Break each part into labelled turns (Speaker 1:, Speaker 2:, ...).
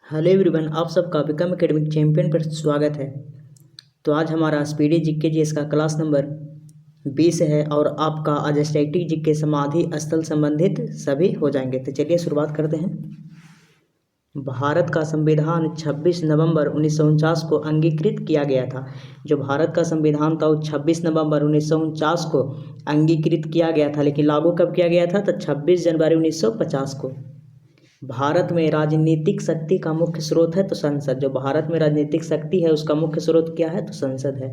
Speaker 1: Hello everyone, आप सबका become academic champion पर स्वागत है। तो आज हमारा स्पीडी जीके जीएस का क्लास नंबर 20 है और आपका आज स्टैटिक जीके समाधि स्थल संबंधित सभी हो जाएंगे। तो चलिए शुरुआत करते हैं। भारत का संविधान 26 नवंबर 1949 को अंगीकृत किया गया था। जो भारत का संविधान था वो 26 नवंबर 1949 को अंगीकृत किया गया था, लेकिन लागू कब किया गया था? तो 26 जनवरी 1950 को। भारत में राजनीतिक शक्ति का मुख्य स्रोत है तो संसद। जो भारत में राजनीतिक शक्ति है उसका मुख्य स्रोत क्या है? तो संसद है।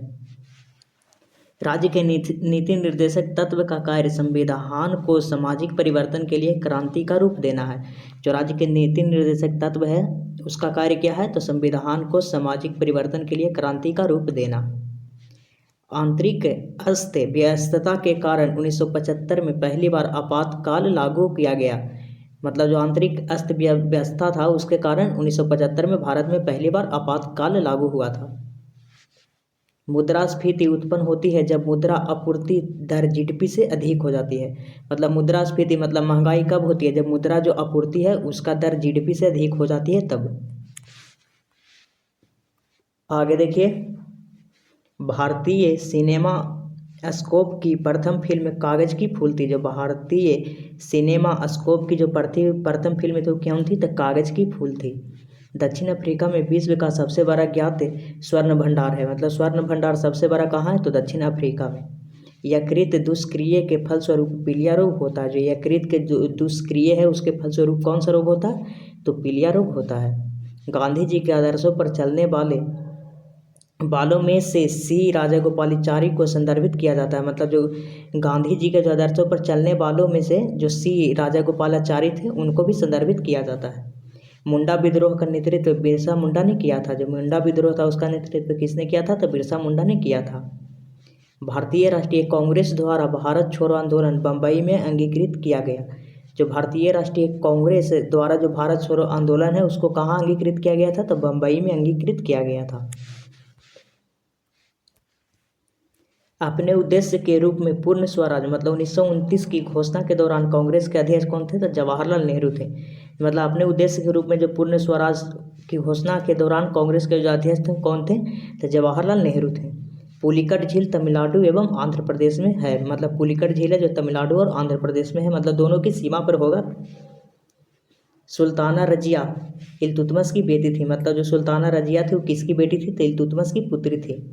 Speaker 1: राज्य के नीति निर्देशक तत्व का कार्य संविधान को सामाजिक परिवर्तन के लिए क्रांति का रूप देना है। जो राज्य के नीति निर्देशक तत्व है उसका कार्य क्या है? तो संविधान को सामाजिक परिवर्तन के लिए क्रांति का रूप देना। आंतरिक अस्त व्यस्तता के कारण 1975 में पहली बार आपातकाल लागू किया गया। मतलब जो आंतरिक अस्त व्यवस्था था उसके कारण 1975 में भारत में पहली बार आपातकाल लागू हुआ था। मुद्रास्फीति उत्पन्न होती है जब मुद्रा आपूर्ति दर जीडीपी से अधिक हो जाती है। मतलब मुद्रास्फीति मतलब महंगाई कब होती है? जब मुद्रा जो आपूर्ति है उसका दर जीडीपी से अधिक हो जाती है तब। आगे देखिए, भारतीय सिनेमा स्कोप की प्रथम फिल्म कागज की फूल थी। जो भारतीय सिनेमा स्कोप की जो प्रथम फिल्म थी वो कौन थी? तो कागज की फूल थी। दक्षिण अफ्रीका में विश्व का सबसे बड़ा ज्ञात स्वर्ण भंडार है। मतलब स्वर्ण भंडार सबसे बड़ा कहाँ है? तो दक्षिण अफ्रीका में। यकृत दुष्क्रिय के फलस्वरूप पीलिया रोग होता है। जो यकृत के दुष्क्रिय है उसके फलस्वरूप कौन सा रोग होता है? तो पीलिया रोग होता है। गांधी जी के आदर्शों पर चलने वाले बालों में से सी राजागोपालाचारी को संदर्भित किया जाता है। मतलब जो गांधी जी के जो आदर्शों पर चलने वालों में से जो सी राजागोपालाचारी थे उनको भी संदर्भित किया जाता है। मुंडा विद्रोह का नेतृत्व बिरसा मुंडा ने किया था। जो मुंडा विद्रोह था उसका नेतृत्व किसने किया था? तो बिरसा मुंडा ने किया था। भारतीय राष्ट्रीय कांग्रेस द्वारा भारत छोड़ो आंदोलन बम्बई में अंगीकृत किया गया। जो भारतीय राष्ट्रीय कांग्रेस द्वारा जो भारत छोड़ो आंदोलन है उसको कहाँ अंगीकृत किया गया था? तो बम्बई में अंगीकृत किया गया था। अपने उद्देश्य के रूप में पूर्ण स्वराज मतलब 1929 की घोषणा के दौरान कांग्रेस के अध्यक्ष कौन थे? तो जवाहरलाल नेहरू थे। मतलब अपने उद्देश्य के रूप में जो पूर्ण स्वराज की घोषणा के दौरान कांग्रेस के जो अध्यक्ष थे कौन थे? तो जवाहरलाल नेहरू थे। पुलिकट झील तमिलनाडु एवं आंध्र प्रदेश में है। मतलब पुलिकट झील है जो तमिलनाडु और आंध्र प्रदेश में है, मतलब दोनों की सीमा पर होगा। सुल्ताना रजिया इल्तुतमिश की बेटी थी। मतलब जो सुल्ताना रजिया थी वो किसकी बेटी थी? तो इल्तुतमिश की पुत्री थी।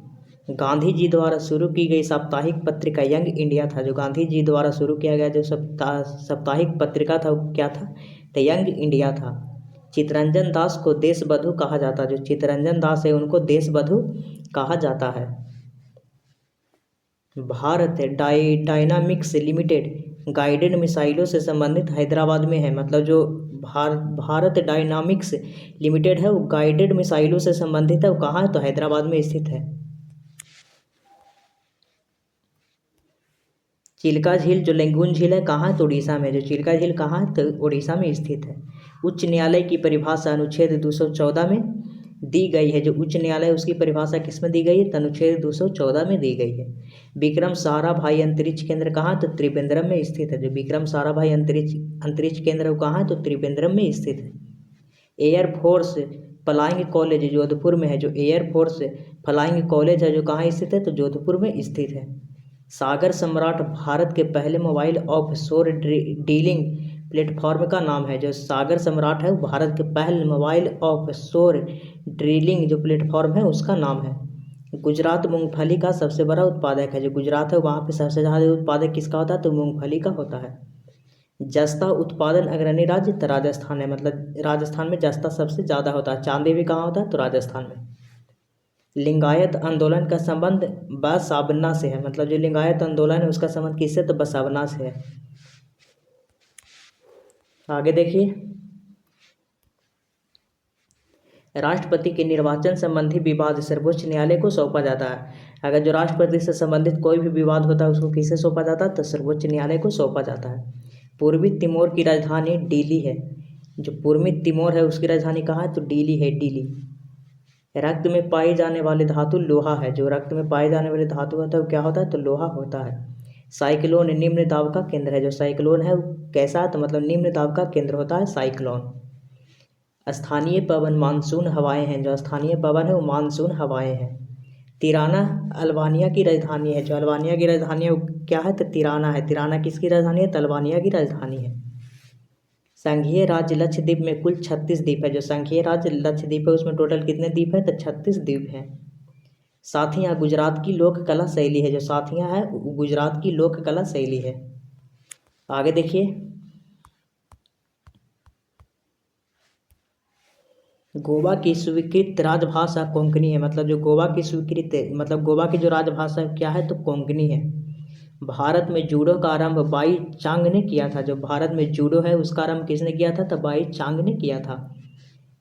Speaker 1: गांधी जी द्वारा शुरू की गई साप्ताहिक पत्रिका यंग इंडिया था। जो गांधी जी द्वारा शुरू किया गया जो साप्ताहिक पत्रिका था वो क्या था? तो यंग इंडिया था। चित्तरंजन दास को देशबंधु कहा जाता है। जो चित्तरंजन दास है उनको देशबंधु कहा जाता है। भारत डायनामिक्स लिमिटेड गाइडेड मिसाइलों से संबंधित हैदराबाद में है। मतलब जो भारत डायनामिक्स लिमिटेड है वो गाइडेड मिसाइलों से संबंधित है, वो कहाँ है? तो हैदराबाद में स्थित है। चिल्का झील जो लेंगुन झील है कहाँ है? तो उड़ीसा में। जो चिल्का झील कहाँ है? तो उड़ीसा में स्थित है। उच्च न्यायालय की परिभाषा अनुच्छेद 214 में दी गई है। जो उच्च न्यायालय है उसकी परिभाषा किस में दी गई है? तो अनुच्छेद 214 में दी गई है। विक्रम साराभाई अंतरिक्ष केंद्र कहाँ है? तो त्रिवेंद्रम में स्थित है। जो विक्रम साराभाई अंतरिक्ष केंद्र कहाँ है? तो त्रिवेंद्रम में स्थित है। एयरफोर्स फ्लाइंग कॉलेज जोधपुर में है। जो एयरफोर्स फ्लाइंग कॉलेज है जो कहाँ स्थित है? तो जोधपुर में स्थित है। सागर सम्राट भारत के पहले मोबाइल ऑफ शोर डीलिंग प्लेटफॉर्म का नाम है। जो सागर सम्राट है वो भारत के पहले मोबाइल ऑफ शोर ड्रिलिंग जो प्लेटफॉर्म है उसका नाम है। गुजरात मूंगफली का सबसे बड़ा उत्पादक है। जो गुजरात है वहाँ पे सबसे ज़्यादा उत्पादक किसका होता है? तो मूंगफली का होता है। जस्ता उत्पादन अग्रणी राज्य तो राजस्थान है। मतलब राजस्थान में जस्ता सबसे ज़्यादा होता है। चांदी भी कहाँ होता है? तो राजस्थान में। लिंगायत आंदोलन का संबंध बसावना से है। मतलब जो लिंगायत आंदोलन है उसका संबंध किससे? तो बसावना से है। आगे देखिए, राष्ट्रपति के निर्वाचन संबंधी विवाद सर्वोच्च न्यायालय को सौंपा जाता है। अगर जो राष्ट्रपति से संबंधित कोई भी विवाद होता है उसको किसे सौंपा जाता है? तो सर्वोच्च न्यायालय को सौंपा जाता है। पूर्वी तिमोर की राजधानी डीली है। जो पूर्वी तिमोर है उसकी राजधानी कहाँ है? तो डीली है, डीली। रक्त में पाई जाने वाली धातु लोहा है। जो रक्त में पाए जाने वाली धातु होता है वो क्या होता है? तो लोहा होता है। साइक्लोन निम्न दाब का केंद्र है। जो साइक्लोन है वो कैसा है? तो मतलब निम्न दाब का केंद्र होता है साइक्लोन। स्थानीय पवन मानसून हवाएं हैं, जो स्थानीय पवन है वो मानसून हवाएं हैं। तिराना अल्बानिया की राजधानी है, जो अल्बानिया की राजधानी है वो क्या है, तो तिराना है। तिराना किसकी राजधानी है, तो अल्बानिया की राजधानी है। संघीय राज्य लक्षद्वीप में कुल 36 द्वीप है, जो संघीय राज्य लक्षद्वीप है उसमें टोटल कितने द्वीप है, तो 36 द्वीप हैं। साथियाँ गुजरात की लोक कला शैली है, जो साथियाँ है गुजरात की लोक कला शैली है। आगे देखिए, गोवा की स्वीकृत राजभाषा कोंकणी है, मतलब जो गोवा की स्वीकृत मतलब गोवा की जो राजभाषा क्या है, तो कोंकणी है। भारत में जूडो का आरंभ बाई चांग ने किया था, जो भारत में जूडो है उसका आरंभ किसने किया था, तो बाई चांग ने किया था।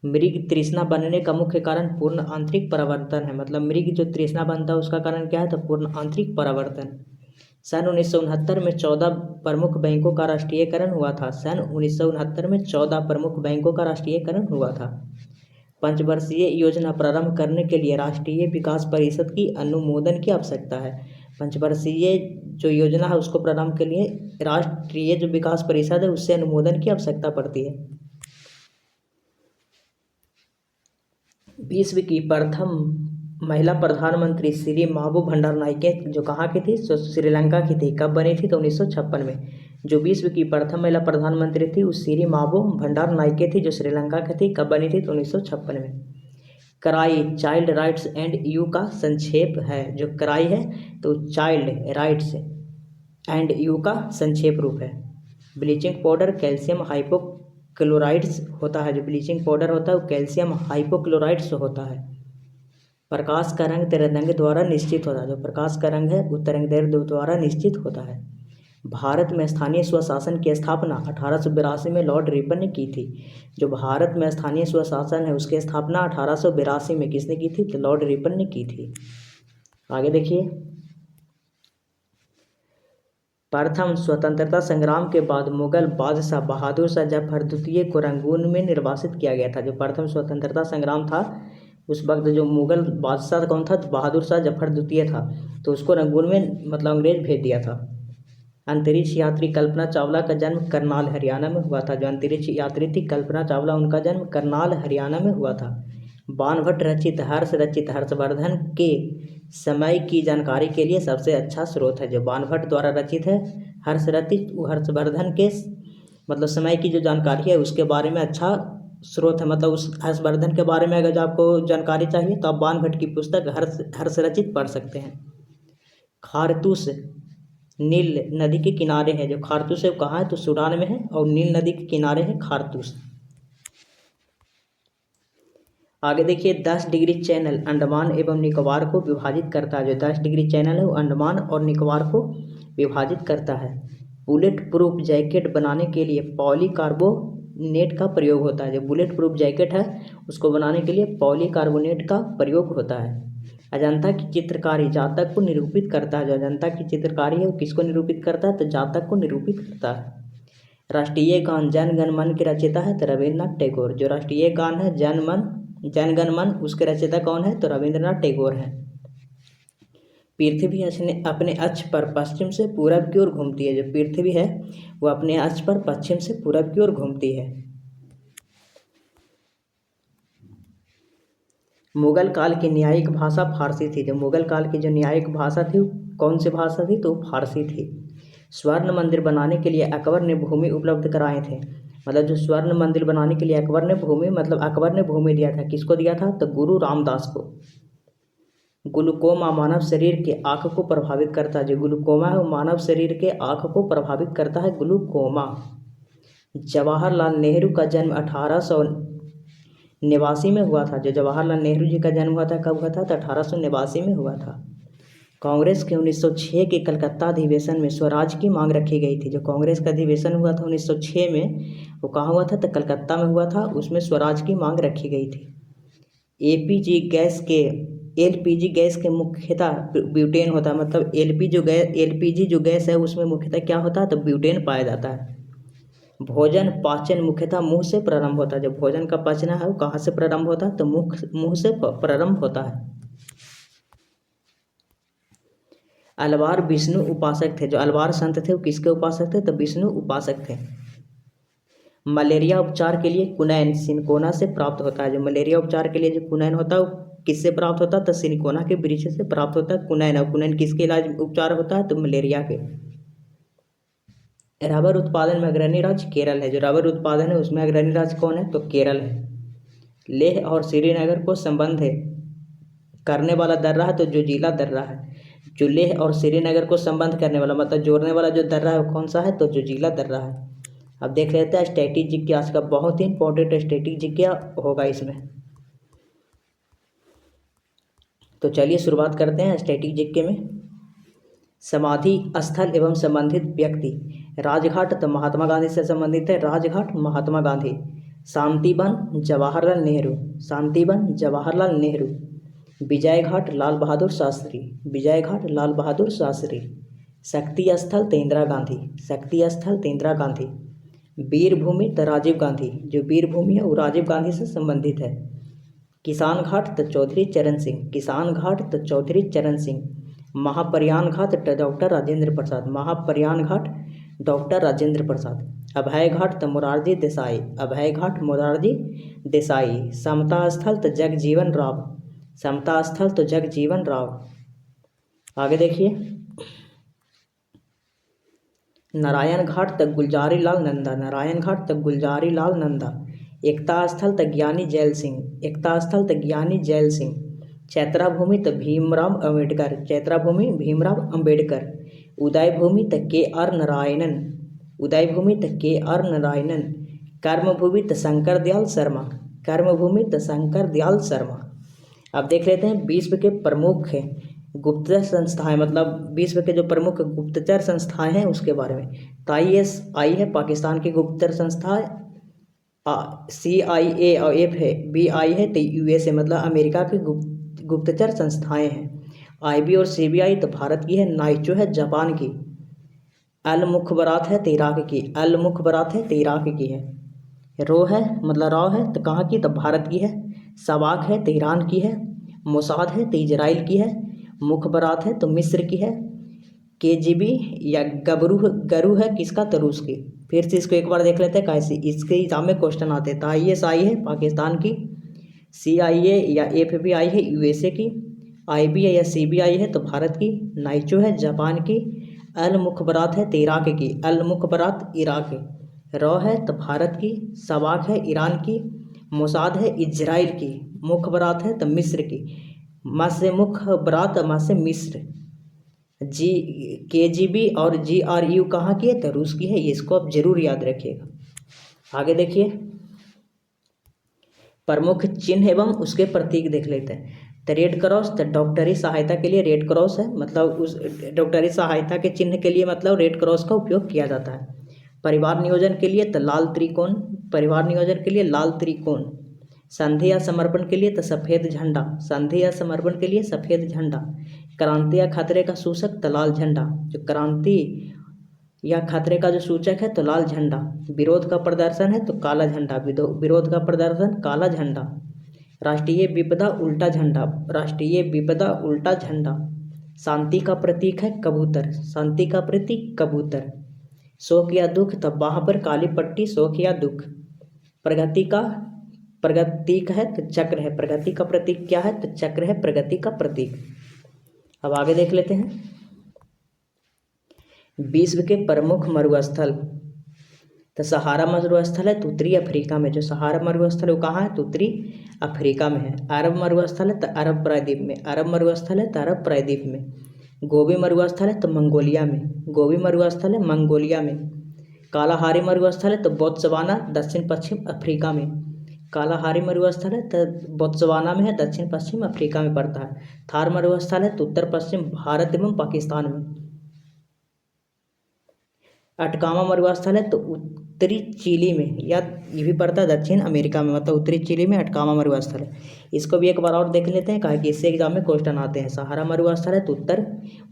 Speaker 1: मृग तृष्णा बनने का मुख्य कारण पूर्ण आंतरिक परिवर्तन है, मतलब मृग जो तृष्णा बनता है उसका कारण क्या है, तो पूर्ण आंतरिक परिवर्तन। सन 1969 में 14 प्रमुख बैंकों का राष्ट्रीयकरण हुआ था। सन 1969 में 14 प्रमुख बैंकों का राष्ट्रीयकरण हुआ था। पंचवर्षीय योजना प्रारंभ करने के लिए राष्ट्रीय विकास परिषद की अनुमोदन की आवश्यकता है। पंचवर्षीय जो योजना है उसको प्रारंभ के लिए राष्ट्रीय जो विकास परिषद है उससे अनुमोदन की आवश्यकता पड़ती है। विश्व की प्रथम महिला प्रधानमंत्री श्री महबूब भंडार नायके जो कहाँ की थी, श्रीलंका की थी। कब बनी थी, तो 1956 में। जो विश्व की प्रथम महिला प्रधानमंत्री थी उस श्री महबूब भंडार नायके थी, जो श्रीलंका की थी। कब बनी थी, तो 1956 में। कराई चाइल्ड राइट्स एंड यू का संक्षेप है, जो कराई है तो चाइल्ड राइट्स एंड यू का संक्षेप रूप है। ब्लीचिंग पाउडर कैल्शियम हाइपोक्लोराइड्स होता है, जो ब्लीचिंग पाउडर होता है वो कैल्शियम हाइपोक्लोराइड्स होता है। प्रकाश का रंग तरंगदैर्घ्य द्वारा निश्चित होता है, जो प्रकाश का रंग है वो तरंगदैर्घ्य द्वारा निश्चित होता है। भारत में स्थानीय स्वशासन की स्थापना 1882 में लॉर्ड रिपन ने की थी। जो भारत में स्थानीय स्वशासन है उसकी स्थापना 1882 में किसने की थी, तो लॉर्ड रिपन ने की थी। आगे देखिए, प्रथम स्वतंत्रता संग्राम के बाद मुगल बादशाह बहादुर शाह जफर द्वितीय को रंगून में निर्वासित किया गया था। जो प्रथम स्वतंत्रता संग्राम था उस वक्त जो मुगल बादशाह कौन था, तो बहादुर शाह जफर द्वितीय था, तो उसको रंगून में मतलब अंग्रेज भेज दिया था। अंतरिक्ष यात्री कल्पना चावला का जन्म करनाल हरियाणा में हुआ था। जो अंतरिक्ष यात्री थी कल्पना चावला उनका जन्म करनाल हरियाणा में हुआ था। बाणभट्ट रचित हर्षवर्धन के समय की जानकारी के लिए सबसे अच्छा स्रोत है। जो बाणभट्ट द्वारा रचित है हर्षवर्धन के मतलब समय की जो जानकारी है उसके बारे में अच्छा स्रोत है, मतलब उस हर्षवर्धन के बारे में अगर जो आपको जानकारी चाहिए तो आप बाणभट्ट की पुस्तक हर्ष रचित पढ़ सकते हैं। खारतूस नील नदी के किनारे है। जो खारतूस है वो कहाँ है, तो सूडान में है, और नील नदी के किनारे है खारतूस। आगे देखिए, 10 डिग्री चैनल अंडमान एवं निकोबार को विभाजित करता है। जो 10 डिग्री चैनल है वो अंडमान और निकोबार को विभाजित करता है। बुलेट प्रूफ जैकेट बनाने के लिए पॉलीकार्बोनेट का प्रयोग होता है। जो बुलेट प्रूफ जैकेट है उसको बनाने के लिए पॉलीकार्बोनेट का प्रयोग होता है। अजंता की चित्रकारी जातक को निरूपित करता है। जो अजंता की चित्रकारी है वो किसको निरूपित करता है, तो जातक को निरूपित करता है। राष्ट्रीय गान जन गण मन के रचयिता है, तो रविन्द्रनाथ टैगोर। जो राष्ट्रीय गान है जन गण मन उसके रचयिता कौन है, तो रविन्द्रनाथ टैगोर हैं। पृथ्वी अपने अक्ष पर पश्चिम से पूरब की ओर घूमती है। जो पृथ्वी है वो अपने अक्ष पर पश्चिम से पूरब की ओर घूमती है। मुगल काल की न्यायिक भाषा फारसी थी। जो मुगल काल की जो न्यायिक भाषा थी कौन सी भाषा थी, तो फारसी थी। स्वर्ण मंदिर बनाने के लिए अकबर ने भूमि उपलब्ध कराए थे। मतलब जो स्वर्ण मंदिर बनाने के लिए अकबर ने भूमि दिया था। किसको दिया था, तो गुरु रामदास को। ग्लूकोमा मानव शरीर के आँख को प्रभावित करता है। जो ग्लूकोमा है वो मानव शरीर के आँख को प्रभावित करता है, ग्लूकोमा। जवाहरलाल नेहरू का जन्म 1889 में हुआ था। जो जवाहरलाल नेहरू जी का जन्म हुआ था कब हुआ था, तो 1889 में हुआ था। कांग्रेस के 1906 के कलकत्ता अधिवेशन में स्वराज की मांग रखी गई थी। जो कांग्रेस का अधिवेशन हुआ था 1906 में वो कहाँ हुआ था, तो कलकत्ता में हुआ था। उसमें स्वराज की मांग रखी गई थी। एलपीजी गैस के मुख्यतः ब्यूटेन होता है। मतलब एलपीजी जो गैस है उसमें मुख्यतः क्या होता है, तो ब्यूटेन पाया जाता है। भोजन पाचन मुख्यतः मुंह से प्रारंभ होता है। जब भोजन का पचना है वो कहाँ से प्रारंभ होता है, तो मुंह से प्रारंभ होता है। अलवार विष्णु उपासक थे। जो अलवार संत थे वो किसके उपासक थे, तो विष्णु उपासक थे। मलेरिया उपचार के लिए क्विनैन सिनकोना से प्राप्त होता है। जो मलेरिया उपचार के लिए जो क्विनैन होता है वो किससे प्राप्त होता है? तो सिनकोना के वृक्ष से प्राप्त होता है क्विनैन। और क्विनैन किसके इलाज उपचार होता है? तो मलेरिया के। रबर उत्पादन में अग्रणी राज्य केरल है। जो रबर उत्पादन है उसमें अग्रणी राज्य कौन है? तो केरल है। लेह और श्रीनगर को संबंध है करने वाला दर्रा है तो जो जिला दर्रा है। जो लेह और श्रीनगर को संबंध करने वाला मतलब जोड़ने वाला जो दर्रा है वो कौन सा है? तो जो जिला दर्रा है। अब देख लेते हैं स्टैटिक जीके। आज का बहुत ही इंपॉर्टेंट स्टैटिक जीके होगा इसमें। तो चलिए शुरुआत करते हैं स्टैटिक जीके में। समाधि स्थल एवं संबंधित व्यक्ति। राजघाट तो महात्मा गांधी से संबंधित है। राजघाट महात्मा गांधी। शांतिवन जवाहरलाल नेहरू। शांतिवन जवाहरलाल नेहरू। विजय घाट लाल बहादुर शास्त्री। विजय घाट लाल बहादुर शास्त्री। शक्ति स्थल तो इंदिरा गांधी। शक्ति स्थल तो इंदिरा गांधी। वीरभूमि तो राजीव गांधी। जो वीरभूमि है वो राजीव गांधी से संबंधित है। किसान घाट तो चौधरी चरण सिंह। किसान घाट तो चौधरी चरण सिंह। महाप्रयाण घाट तो डॉक्टर राजेंद्र प्रसाद। महाप्रयाण घाट डॉक्टर राजेंद्र प्रसाद। अभय घाट तो मोरारजी देसाई। अभय घाट मोरारजी देसाई। समता स्थल तो जगजीवन राम। समता स्थल तो जगजीवन राव। आगे देखिए नारायण घाट तक गुलजारी लाल नंदा। नारायण घाट तक गुलजारी लाल नंदा। एकता स्थल तक ज्ञानी जैल सिंह। एकता स्थल तक ज्ञानी जैल सिंह। चैत्रा भूमि तक भीमराव अम्बेडकर। चैत्रा भूमि भीमराव अम्बेडकर। उदय भूमि तक के.आर. नारायणन। उदय भूमि तक के.आर. नारायणन। कर्मभूमि तक शंकर दयाल शर्मा। कर्मभूमि तक शंकर दयाल शर्मा। अब देख लेते हैं विश्व के प्रमुख गुप्तचर संस्थाएं मतलब विश्व के जो प्रमुख गुप्तचर संस्थाएं हैं उसके बारे में। तो ISI है पाकिस्तान की गुप्तचर संस्था है। CIA और F है BI है तो USA मतलब अमेरिका की गुप्तचर संस्थाएं हैं। IB और CBI तो भारत की है। नाइचो है जापान की। अल मुखबरात है तो इराक की। अल मुखबरात है तो इराक की है। रो है मतलब राव है तो कहाँ की? तो भारत की है। सवाक है तो ईरान की है। मोसाद है तो इजराइल की है। मुखबरात है तो मिस्र की है। KGB या गरू है किसका? तो रूस की। फिर से इसको एक बार देख लेते हैं कैसे इसके एग्जाम में क्वेश्चन आते हैं। तो ISI है पाकिस्तान की। CIA या FBI है USA की। IB या CBI है तो भारत की। नाइचो है जापान की। अल मुखबरात है तो इराक की। अल मुखबरात इराक। रॉ है तो भारत की। सवाक है ईरान की। मोसाद है इजराइल की। मुखबरात है तो मिस्र की। मसे मुखबरात मसे मिस्र। KGB और GRU कहाँ की है? तो रूस की है। ये इसको आप जरूर याद रखिएगा। आगे देखिए प्रमुख चिन्ह एवं उसके प्रतीक देख लेते हैं। तो रेड क्रॉस तो डॉक्टरी सहायता के लिए रेड क्रॉस है मतलब उस डॉक्टरी सहायता के चिन्ह के लिए मतलब रेड क्रॉस का उपयोग किया जाता है। परिवार नियोजन के लिए तो लाल त्रिकोण। परिवार नियोजन के लिए लाल त्रिकोण। संधि या समर्पण के लिए तो सफ़ेद झंडा। संधि या समर्पण के लिए सफ़ेद झंडा। क्रांति या खतरे का सूचक तो लाल झंडा। जो क्रांति या खतरे का जो सूचक है तो लाल झंडा। विरोध का प्रदर्शन है तो काला झंडा। विरोध का प्रदर्शन काला झंडा। राष्ट्रीय विपदा उल्टा झंडा। राष्ट्रीय विपदा उल्टा झंडा। शांति का प्रतीक है कबूतर। शांति का प्रतीक कबूतर। शोक या दुख तब वहाँ पर काली पट्टी शोक या दुख। प्रगति का प्रतीक है तो चक्र है। प्रगति का प्रतीक क्या है? तो चक्र है प्रगति का प्रतीक। अब आगे देख लेते हैं विश्व के प्रमुख मरुस्थल। तो सहारा मरुस्थल है तो उत्तरी अफ्रीका में। जो सहारा मरुस्थल है वो कहाँ है? तो उत्तरी अफ्रीका में है। अरब मरुस्थल है तो अरब प्रायद्वीप में। अरब मरुस्थल है तो अरब प्रायद्वीप में। गोबी मरुस्थल है तो मंगोलिया में। गोबी मरुस्थल है मंगोलिया में। कालाहारी मरुस्थल है तो बोत्सवाना दक्षिण पश्चिम अफ्रीका में। कालाहारी मरुस्थल है तो बोत्सवाना में है दक्षिण पश्चिम अफ्रीका में पड़ता है। थार मरुस्थल है तो उत्तर पश्चिम भारत एवं पाकिस्तान में। अटकामा मरुस्थल है तो उत्तरी चिली में या ये भी पड़ता है दक्षिण अमेरिका में मतलब उत्तरी चिली में अटकामा मरुस्थल है। इसको भी एक बार और देख लेते हैं कहा कि इससे एग्जाम में क्वेश्चन आते हैं। सहारा मरुस्थल है तो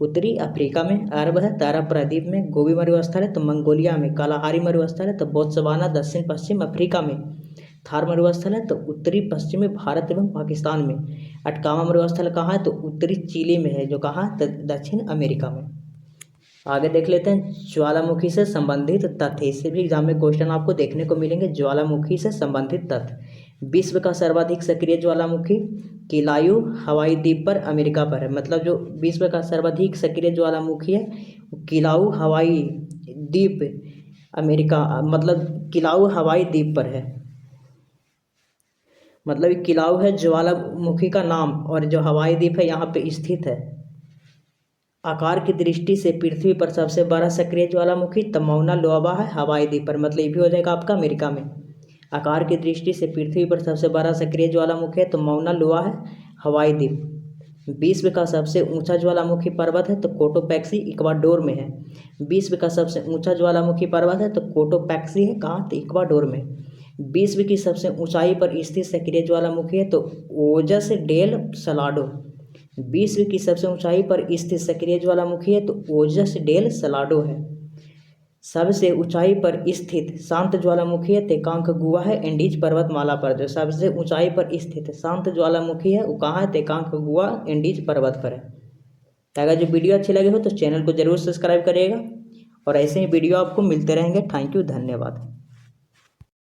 Speaker 1: उत्तरी अफ्रीका में। अरब है तो अरब प्रायद्वीप में। गोबी मरुस्थल है तो मंगोलिया में। कालाहारी मरुस्थल है तो बोत्सवाना दक्षिण पश्चिम अफ्रीका में। थार मरुस्थल है तो उत्तरी पश्चिमी भारत एवं पाकिस्तान में। अटकामा मरुस्थल कहाँ है? तो उत्तरी चिली में है। जो कहाँ? तो दक्षिण अमेरिका में। आगे देख लेते हैं ज्वालामुखी से संबंधित तथ्य। इससे भी एग्जाम में क्वेश्चन आपको देखने को मिलेंगे। ज्वालामुखी से संबंधित तथ्य। विश्व का सर्वाधिक सक्रिय ज्वालामुखी किलायू हवाई द्वीप पर अमेरिका पर है। मतलब जो विश्व का सर्वाधिक सक्रिय ज्वालामुखी है वो किलाऊ हवाई द्वीप अमेरिका, मतलब किलाऊ हवाई द्वीप पर है। मतलब किलाऊ है ज्वालामुखी का नाम और जो हवाई द्वीप है यहाँ पे स्थित है। आकार की दृष्टि से पृथ्वी पर सबसे बड़ा सक्रिय ज्वालामुखी तब माउना लोआ है हवाई द्वीप पर। मतलब ये भी हो जाएगा आपका अमेरिका में। आकार की दृष्टि से पृथ्वी पर सबसे बड़ा सक्रिय ज्वालामुखी है तो माउना लोआ है हवाई द्वीप। विश्व का सबसे ऊंचा ज्वालामुखी पर्वत है तो कोटोपैक्सी इक्वाडोर में है। विश्व का सबसे ऊंचा ज्वालामुखी पर्वत है तो कोटोपैक्सी है कहाँ, तो इक्वाडोर में। विश्व की सबसे ऊंचाई पर स्थित सक्रिय ज्वालामुखी है तो ओजस डेल सलाडो। विश्व की सबसे ऊंचाई पर स्थित सक्रिय ज्वालामुखी है तो ओजस डेल सलाडो है। सबसे ऊंचाई पर स्थित शांत ज्वालामुखी है तेकांकगुआ है एंडीज पर्वतमाला पर। जो सबसे ऊंचाई पर स्थित शांत ज्वालामुखी है वो कहाँ है, तेकांकगुआ एंडीज पर्वत पर है। तो अगर जो वीडियो अच्छी लगी हो तो चैनल को जरूर सब्सक्राइब करिएगा और ऐसे ही वीडियो आपको मिलते रहेंगे। थैंक यू, धन्यवाद।